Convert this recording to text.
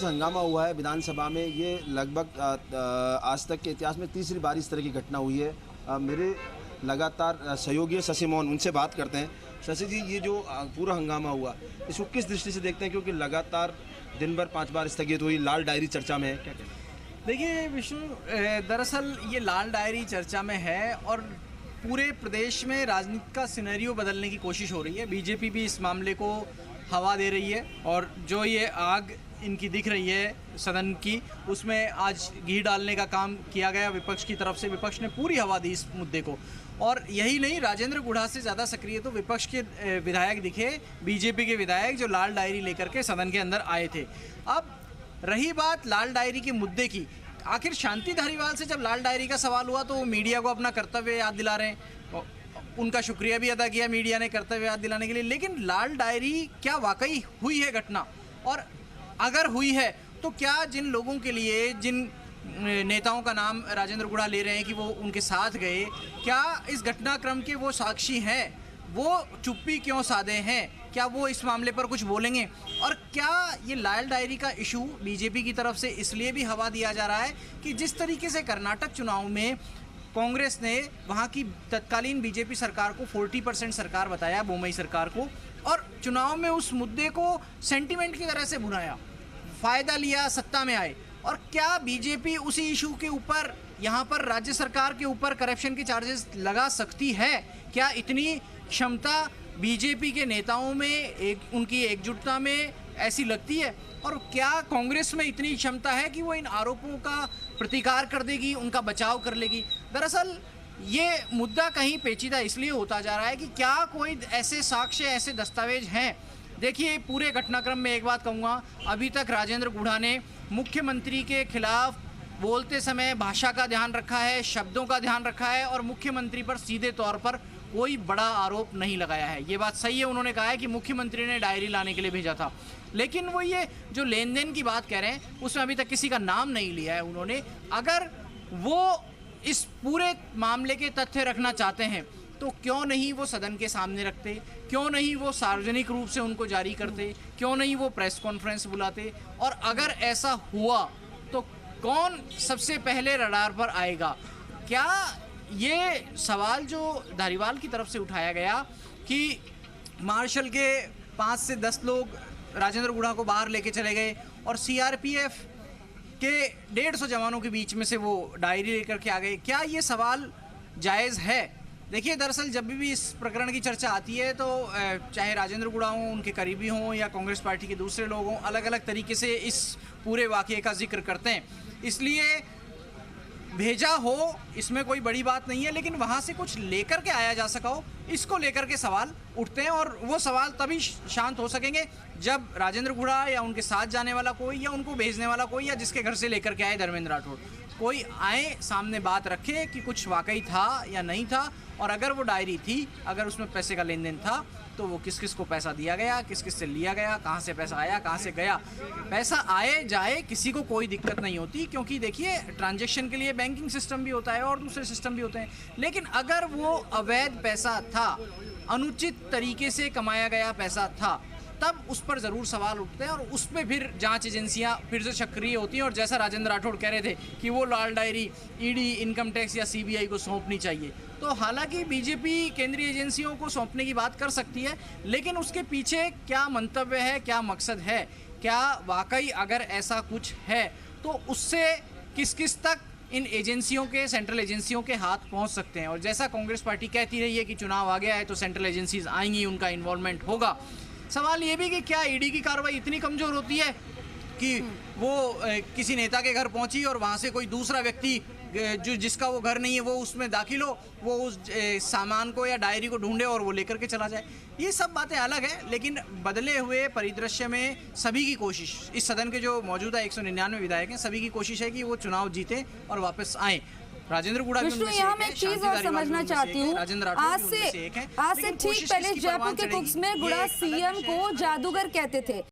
हंगामा हुआ है विधानसभा में, ये लगभग आज तक के इतिहास में तीसरी बार इस तरह की घटना हुई है। मेरे लगातार सहयोगी शशि मोहन, उनसे बात करते हैं। शशि जी, ये जो पूरा हंगामा हुआ, इसको किस दृष्टि से देखते हैं, क्योंकि लगातार दिन भर 5 बार स्थगित हुई, लाल डायरी चर्चा में है, क्या कहते हैं? देखिए विष्णु, दरअसल ये लाल डायरी चर्चा में है और पूरे प्रदेश में राजनीति का सिनेरियो बदलने की कोशिश हो रही है। बीजेपी भी इस मामले को हवा दे रही है और जो ये आग इनकी दिख रही है सदन की, उसमें आज घी डालने का काम किया गया विपक्ष की तरफ से। विपक्ष ने पूरी हवा दी इस मुद्दे को, और यही नहीं, राजेंद्र गुढ़ा से ज़्यादा सक्रिय तो विपक्ष के विधायक दिखे, बीजेपी के विधायक, जो लाल डायरी लेकर के सदन के अंदर आए थे। अब रही बात लाल डायरी के मुद्दे की, आखिर शांति धारीवाल से जब लाल डायरी का सवाल हुआ तो वो मीडिया को अपना कर्तव्य याद दिला रहे हैं। उनका शुक्रिया भी अदा किया मीडिया ने कर्तव्य याद दिलाने के लिए, लेकिन लाल डायरी क्या वाकई हुई है घटना? और अगर हुई है तो क्या जिन लोगों के लिए, जिन नेताओं का नाम राजेंद्र गुढ़ा ले रहे हैं कि वो उनके साथ गए, क्या इस घटनाक्रम के वो साक्षी हैं? वो चुप्पी क्यों साधे हैं? क्या वो इस मामले पर कुछ बोलेंगे? और क्या ये लाल डायरी का इशू बीजेपी की तरफ से इसलिए भी हवा दिया जा रहा है कि जिस तरीके से कर्नाटक चुनाव में कांग्रेस ने वहाँ की तत्कालीन बीजेपी सरकार को 40% सरकार बताया, बोमई सरकार को, और चुनाव में उस मुद्दे को सेंटिमेंट की तरह से भुनाया, फ़ायदा लिया, सत्ता में आए। और क्या बीजेपी उसी इशू के ऊपर यहाँ पर राज्य सरकार के ऊपर करप्शन के चार्जेस लगा सकती है? क्या इतनी क्षमता बीजेपी के नेताओं में, उनकी एकजुटता में ऐसी लगती है? और क्या कांग्रेस में इतनी क्षमता है कि वो इन आरोपों का प्रतिकार कर देगी, उनका बचाव कर लेगी? दरअसल ये मुद्दा कहीं पेचीदा इसलिए होता जा रहा है कि क्या कोई ऐसे साक्ष्य, ऐसे दस्तावेज हैं? देखिए, पूरे घटनाक्रम में एक बात कहूँगा, अभी तक राजेंद्र गुढ़ा ने मुख्यमंत्री के खिलाफ बोलते समय भाषा का ध्यान रखा है, शब्दों का ध्यान रखा है, और मुख्यमंत्री पर सीधे तौर पर कोई बड़ा आरोप नहीं लगाया है। ये बात सही है, उन्होंने कहा है कि मुख्यमंत्री ने डायरी लाने के लिए भेजा था, लेकिन वो ये जो लेन देन की बात कह रहे हैं उसमें अभी तक किसी का नाम नहीं लिया है उन्होंने। अगर वो इस पूरे मामले के तथ्य रखना चाहते हैं तो क्यों नहीं वो सदन के सामने रखते, क्यों नहीं वो सार्वजनिक रूप से उनको जारी करते, क्यों नहीं वो प्रेस कॉन्फ्रेंस बुलाते? और अगर ऐसा हुआ तो कौन सबसे पहले रडार पर आएगा? क्या ये सवाल जो धारीवाल की तरफ से उठाया गया कि मार्शल के 5 से 10 लोग राजेंद्र गुढ़ा को बाहर लेके चले गए और सीआरपीएफ के 150 जवानों के बीच में से वो डायरी लेकर के आ गए, क्या ये सवाल जायज़ है? देखिए, दरअसल जब भी इस प्रकरण की चर्चा आती है तो चाहे राजेंद्र गुढ़ा हों, उनके करीबी हों, या कांग्रेस पार्टी के दूसरे लोग हों, अलग अलग तरीके से इस पूरे वाक़ये का जिक्र करते हैं। इसलिए भेजा हो, इसमें कोई बड़ी बात नहीं है, लेकिन वहाँ से कुछ लेकर के आया जा सका हो, इसको लेकर के सवाल उठते हैं। और वो सवाल तभी शांत हो सकेंगे जब राजेंद्र गुढ़ा या उनके साथ जाने वाला कोई, या उनको भेजने वाला कोई, या जिसके घर से लेकर के आए धर्मेंद्र राठौड़, कोई आए, सामने बात रखे कि कुछ वाकई था या नहीं था, और अगर वो डायरी थी, अगर उसमें पैसे का लेन देन था, तो वो किस किस को पैसा दिया गया, किस किस से लिया गया, कहाँ से पैसा आया, कहाँ से गया। पैसा आए जाए किसी को कोई दिक्कत नहीं होती, क्योंकि देखिए, ट्रांजैक्शन के लिए बैंकिंग सिस्टम भी होता है और दूसरे सिस्टम भी होते हैं। लेकिन अगर वो अवैध पैसा था, अनुचित तरीके से कमाया गया पैसा था, तब उस पर ज़रूर सवाल उठते हैं और उस पर फिर जांच एजेंसियां फिर से सक्रिय होती हैं। और जैसा राजेंद्र राठौड़ कह रहे थे कि वो लाल डायरी ईडी, इनकम टैक्स या सीबीआई को सौंपनी चाहिए, तो हालांकि बीजेपी केंद्रीय एजेंसियों को सौंपने की बात कर सकती है, लेकिन उसके पीछे क्या मंतव्य है, क्या मकसद है, क्या वाकई अगर ऐसा कुछ है तो उससे किस किस तक इन एजेंसियों के, सेंट्रल एजेंसियों के हाथ पहुंच सकते हैं? और जैसा कांग्रेस पार्टी कहती रही है कि चुनाव आ गया है तो सेंट्रल एजेंसीज आएंगी, उनका इन्वॉल्वमेंट होगा। सवाल ये भी कि क्या ईडी की कार्रवाई इतनी कमज़ोर होती है कि वो किसी नेता के घर पहुंची और वहां से कोई दूसरा व्यक्ति जो जिसका वो घर नहीं है वो उसमें दाखिल हो, वो उस सामान को या डायरी को ढूंढे और वो लेकर के चला जाए? ये सब बातें अलग हैं, लेकिन बदले हुए परिदृश्य में सभी की कोशिश, इस सदन के जो मौजूदा 199 विधायक हैं, सभी की कोशिश है कि वो चुनाव जीते और वापस आए। राजेंद्र गुढ़ा विष्णु, यहाँ मैं एक चीज और समझना चाहती हूँ, आज से ठीक पहले जयपुर के कुक्स में गुढ़ा सीएम को जादूगर कहते थे।